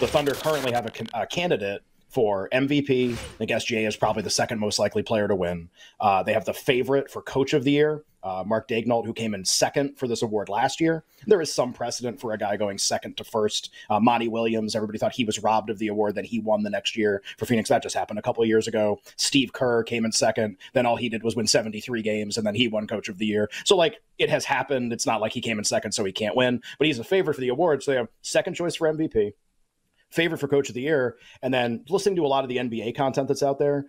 the Thunder currently have a candidate for MVP. I think SGA is probably the second most likely player to win. They have the favorite for Coach of the Year, Mark Daignault, who came in second for this award last year. There is some precedent for a guy going second to first. Monty Williams, everybody thought he was robbed of the award, then he won the next year for Phoenix. That just happened a couple of years ago. Steve Kerr came in second. Then all he did was win 73 games, and then he won Coach of the Year. So, like, it has happened. It's not like he came in second, so he can't win. But he's a favorite for the award, so they have second choice for MVP, favorite for Coach of the Year. And then listening to a lot of the NBA content that's out there,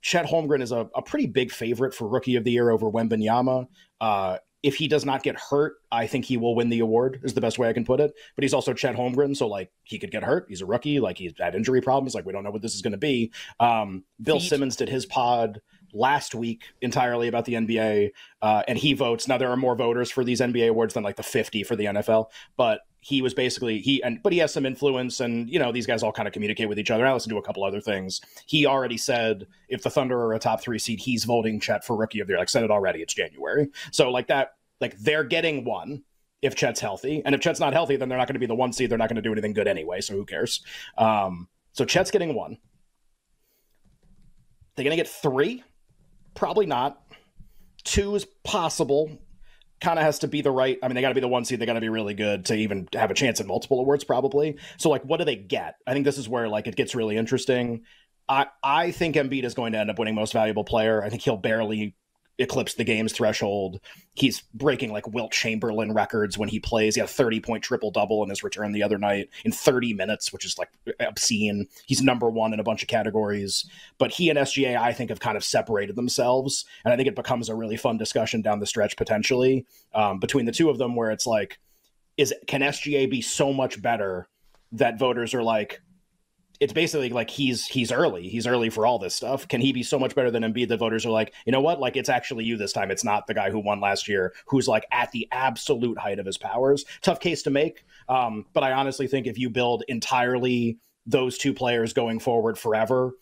Chet Holmgren is a pretty big favorite for Rookie of the Year over Wembanyama. If he does not get hurt, I think he will win the award, is the best way I can put it. But he's also Chet Holmgren, so, like, he could get hurt. He's a rookie. Like, he's had injury problems. Like, we don't know what this is going to be. Bill Simmons did his pod last week entirely about the NBA, and he votes. Now, there are more voters for these NBA awards than, like, the 50 for the NFL, but he was basically but he has some influence, and, you know, these guys all kind of communicate with each other. I listened to a couple other things. He already said if the Thunder are a top 3 seed, he's voting Chet for Rookie of the Year. Like, said it already. It's January. So, like, that, like, they're getting one if Chet's healthy, and if Chet's not healthy, then they're not going to be the 1 seed. They're not going to do anything good anyway. So who cares? So Chet's getting 1. They're going to get 3. Probably not. 2 is possible. Kind of has to be the right. I mean, they got to be the 1 seed. They got to be really good to even have a chance at multiple awards, probably. So, like, what do they get? I think this is where, like, it gets really interesting. I think Embiid is going to end up winning Most Valuable Player. I think he'll barely eclipse the games threshold. He's breaking, like, Wilt Chamberlain records when he plays. He had a 30-point triple-double in his return the other night in 30 minutes, which is, like, obscene. He's number 1 in a bunch of categories. But he and SGA, I think, have kind of separated themselves. And I think it becomes a really fun discussion down the stretch, potentially, between the two of them, where it's like, can SGA be so much better that voters are like, it's basically like he's early for all this stuff. Can he be so much better than Embiid that voters are like, you know what? Like, it's actually you this time. It's not the guy who won last year, who's, like, at the absolute height of his powers. Tough case to make. But I honestly think if you build entirely those two players going forward forever,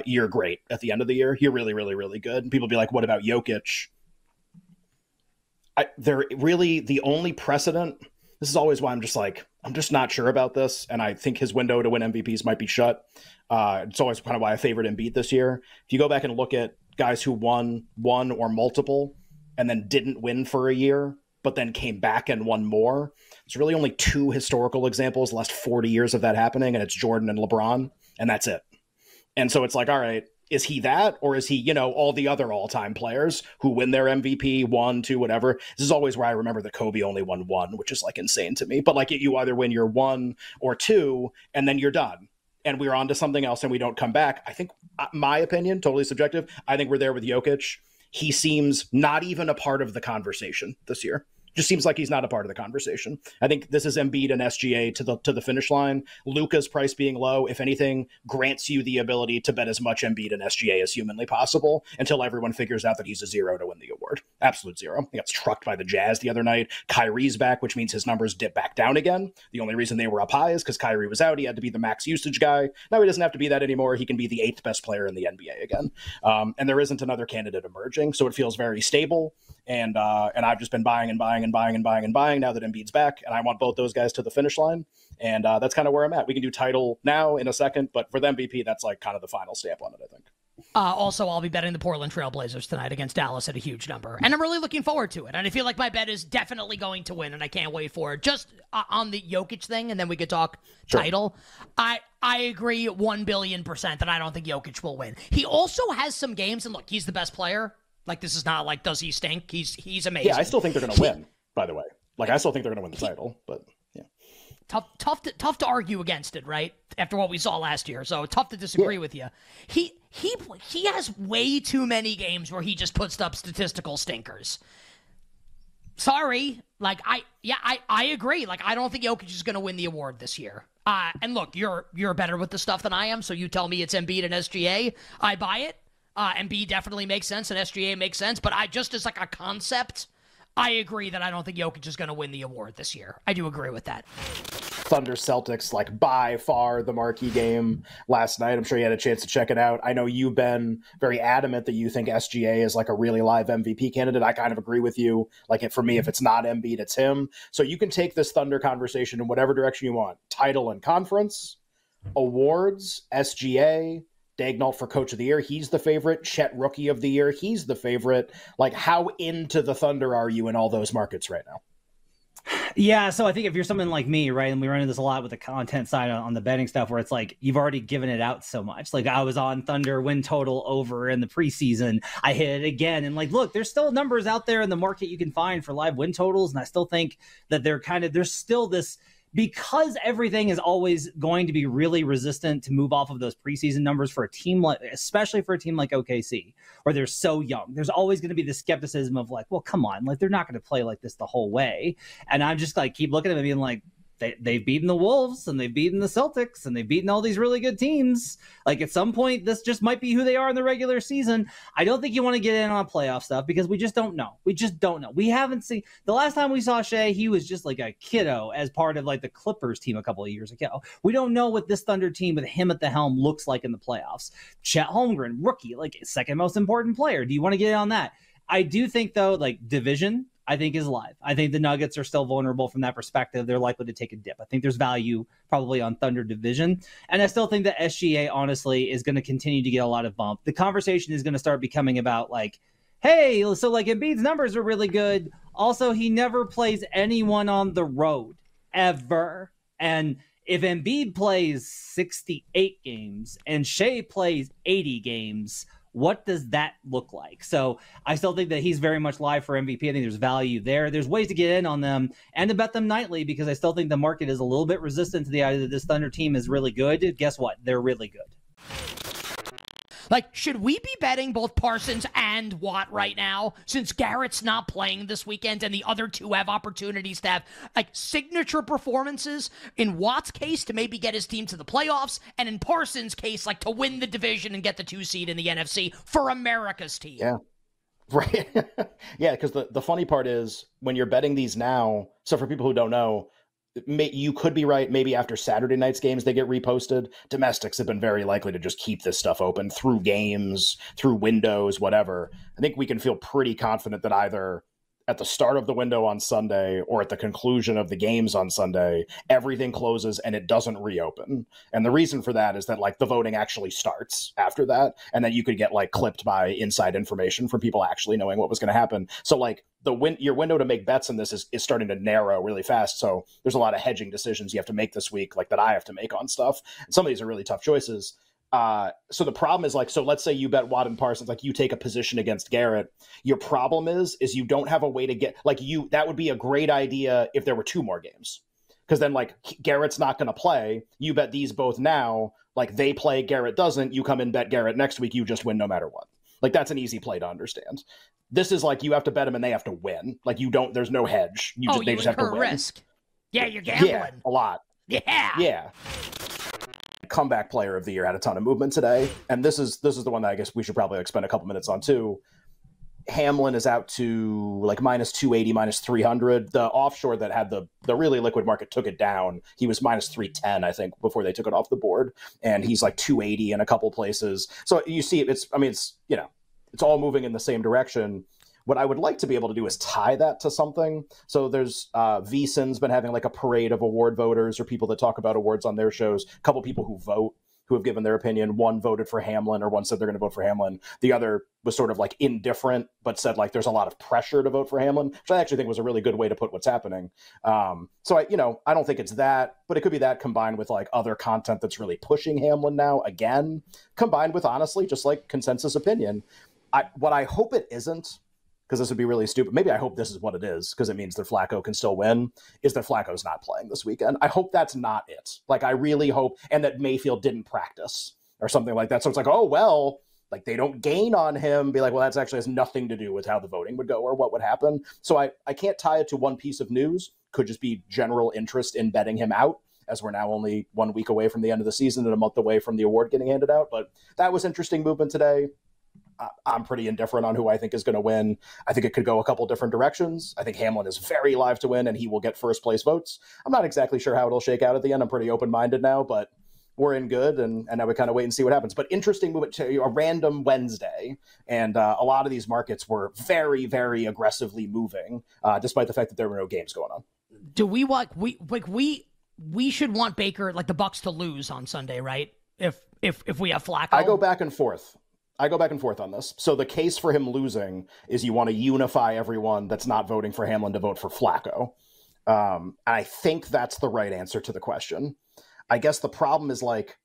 you're great at the end of the year. You're really, really, really good. And people be like, what about Jokic? They're really the only precedent. This is always why I'm just not sure about this. And I think his window to win MVPs might be shut. It's always kind of why I favored Embiid this year. If you go back and look at guys who won one or multiple and then didn't win for a year, but then came back and won more, there's really only 2 historical examples the last 40 years of that happening. And it's Jordan and LeBron. And that's it. And so it's like, all right, is he that, or is he, you know, all the other all-time players who win their MVP, 1, 2, whatever? This is always where I remember that Kobe only won 1, which is, like, insane to me. But, like, you either win your 1 or 2, and then you're done. And we're on to something else, and we don't come back. I think, my opinion, totally subjective, I think we're there with Jokic. He seems not even a part of the conversation this year. Just seems like he's not a part of the conversation. I think this is Embiid and SGA to the finish line. Luka's price being low, if anything, grants you the ability to bet as much Embiid and SGA as humanly possible until everyone figures out that he's a 0 to win the award. Absolute 0. He got trucked by the Jazz the other night. Kyrie's back, which means his numbers dip back down again. The only reason they were up high is because Kyrie was out. He had to be the max usage guy. Now he doesn't have to be that anymore. He can be the 8th best player in the NBA again. And there isn't another candidate emerging, so it feels very stable. And I've just been buying now that Embiid's back, and I want both those guys to the finish line. And that's kind of where I'm at. We can do title now in a second, but for the MVP, that's, like, kind of the final stamp on it, I think. Also, I'll be betting the Portland Trailblazers tonight against Dallas at a huge number, and I'm really looking forward to it. And I feel like my bet is definitely going to win, and I can't wait for it. Just on the Jokic thing, and then we could talk title. I agree 1,000,000,000% that I don't think Jokic will win. He also has some games, and look, he's the best player. Like, this is not like, does he stink? He's amazing. Yeah, I still think they're going to win, by the way. Like, I still think they're going to win the title, but yeah. Tough to argue against it, right? After what we saw last year. So tough to disagree with you. He has way too many games where he just puts up statistical stinkers. Sorry. Like, I agree. Like, I don't think Jokic is going to win the award this year. And look, you're better with the stuff than I am, so you tell me it's Embiid and SGA. I buy it. Embiid definitely makes sense, and SGA makes sense, but I just as, like, a concept, I agree that I don't think Jokic is going to win the award this year. I do agree with that. Thunder Celtics, like by far the marquee game last night. I'm sure you had a chance to check it out. I know you've been very adamant that you think SGA is like a really live MVP candidate. I kind of agree with you. Like for me, if it's not Embiid, it's him. So you can take this Thunder conversation in whatever direction you want. Title and conference, awards, SGA, Daignault for Coach of the Year, he's the favorite. Chet Rookie of the Year, he's the favorite. Like, how into the Thunder are you in all those markets right now? Yeah, so I think if you're someone like me, right, and we run into this a lot with the content side on the betting stuff, where it's like you've already given it out so much. Like I was on Thunder win total over in the preseason. I hit it again, and like, look, there's still numbers out there in the market you can find for live win totals, and I still think that there's still this. Because everything is always going to be really resistant to move off of those preseason numbers for a team like, especially for a team like OKC, where they're so young, there's always going to be the skepticism of like, well, come on, like they're not going to play like this the whole way. And I'm just like, keep looking at them and being like, they've beaten the Wolves and they've beaten the Celtics and they've beaten all these really good teams. Like at some point, this just might be who they are in the regular season. I don't think you want to get in on playoff stuff because we just don't know. We just don't know. We haven't seen the last time we saw Shea, he was just like a kiddo as part of like the Clippers team a couple of years ago. We don't know what this Thunder team with him at the helm looks like in the playoffs. Chet Holmgren, rookie, like second most important player. Do you want to get in on that? I do think though, like division, I think is live. I think the Nuggets are still vulnerable from that perspective. They're likely to take a dip. I think there's value probably on Thunder division. And I still think that SGA, honestly, is going to continue to get a lot of bump. The conversation is going to start becoming about like, hey, so like Embiid's numbers are really good. Also, he never plays anyone on the road ever. And if Embiid plays 68 games and Shea plays 80 games, what does that look like? So I still think that he's very much live for MVP. I think there's value there. There's ways to get in on them and to bet them nightly because I still think the market is a little bit resistant to the idea that this Thunder team is really good. Guess what? They're really good. Like, should we be betting both Parsons and Watt right now since Garrett's not playing this weekend and the other two have opportunities to have, like, signature performances? In Watt's case, to maybe get his team to the playoffs, and in Parsons' case, like, to win the division and get the 2 seed in the NFC for America's team. Yeah. Right. Yeah, because the funny part is when you're betting these now, so for people who don't know, you could be right. Maybe after Saturday night's games, they get reposted. Domestics have been very likely to just keep this stuff open through games, through windows, whatever. I think we can feel pretty confident that either at the start of the window on Sunday or at the conclusion of the games on Sunday, everything closes and it doesn't reopen. And the reason for that is that like the voting actually starts after that. And then you could get like clipped by inside information from people actually knowing what was going to happen. So like your window to make bets in this is starting to narrow really fast. So there's a lot of hedging decisions you have to make this week, like that I have to make on stuff. And some of these are really tough choices. So the problem is like, so let's say you bet Watt and Parsons, like you take a position against Garrett. Your problem is you don't have a way to get like that would be a great idea if there were 2 more games. Cause then like Garrett's not going to play. You bet these both now, like they play, Garrett doesn't, you come and bet Garrett next week. You just win no matter what. Like that's an easy play to understand. This is like, you have to bet them and they have to win. Like there's no hedge. They just have to win. Risk. Yeah. You're gambling. Yeah, a lot. Yeah. Yeah. Comeback player of the year had a ton of movement today, and this is the one that I guess we should probably spend a couple minutes on too. Hamlin is out to like minus 280, minus 300. The offshore that had the really liquid market took it down. He was minus 310, I think, before they took it off the board, and he's like 280 in a couple places. So you see, it's all moving in the same direction. What I would like to be able to do is tie that to something. So there's VSiN's been having like a parade of award voters or people that talk about awards on their shows. A couple people who vote, who have given their opinion. One voted for Hamlin, or one said they're going to vote for Hamlin. The other was sort of like indifferent, but said like there's a lot of pressure to vote for Hamlin, which I actually think was a really good way to put what's happening. So I don't think it's that, but it could be that combined with like other content that's really pushing Hamlin now again, combined with honestly just like consensus opinion. What I hope it isn't, because this would be really stupid. Maybe I hope this is what it is, because it means that Flacco can still win, is that Flacco's not playing this weekend. I hope that's not it. Like, I really hope, and that Mayfield didn't practice or something like that. So it's like, oh, well, like they don't gain on him. Be like, well, that's actually has nothing to do with how the voting would go or what would happen. So I can't tie it to one piece of news. Could just be general interest in betting him out, as we're now only 1 week away from the end of the season and a month away from the award getting handed out. But that was interesting movement today. I'm pretty indifferent on who I think is going to win. I think it could go a couple different directions. I think Hamlin is very live to win, and he will get first place votes. I'm not exactly sure how it'll shake out at the end. I'm pretty open-minded now, but we're in good, and now we kind of wait and see what happens. But interesting movement to a random Wednesday, and a lot of these markets were very, very aggressively moving, despite the fact that there were no games going on. Do we want we should want Baker, like the Bucks, to lose on Sunday, right? If we have Flacco. I go back and forth on this. So the case for him losing is you want to unify everyone that's not voting for Hamlin to vote for Flacco. I think that's the right answer to the question. I guess the problem is, like,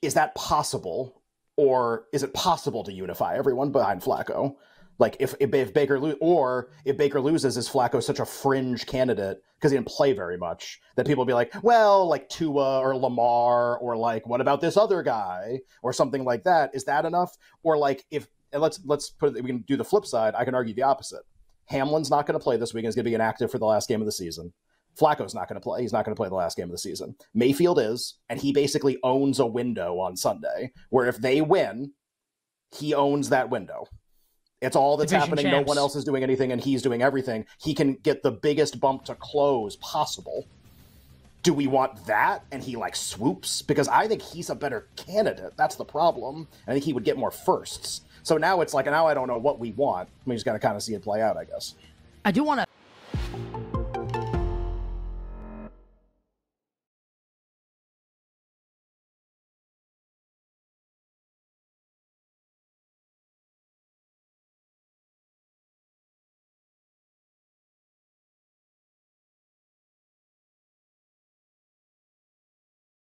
is that possible? Or is it possible to unify everyone behind Flacco? Like, if Baker loses, is Flacco such a fringe candidate because he didn't play very much that people will be like, well, like Tua or Lamar, or like, what about this other guy or something like that? Is that enough? Or like, let's put it, we can do the flip side. I can argue the opposite. Hamlin's not going to play this weekend. He's going to be inactive for the last game of the season. Flacco's not going to play. He's not going to play the last game of the season. Mayfield is, and he basically owns a window on Sunday where if they win, he owns that window. It's all that's Division happening. champs. No one else is doing anything, and he's doing everything. He can get the biggest bump to close possible. Do we want that? And he like swoops? Because I think he's a better candidate. That's the problem. I think he would get more firsts. So now it's like, now I don't know what we want. We just got to kind of see it play out, I guess. I do want to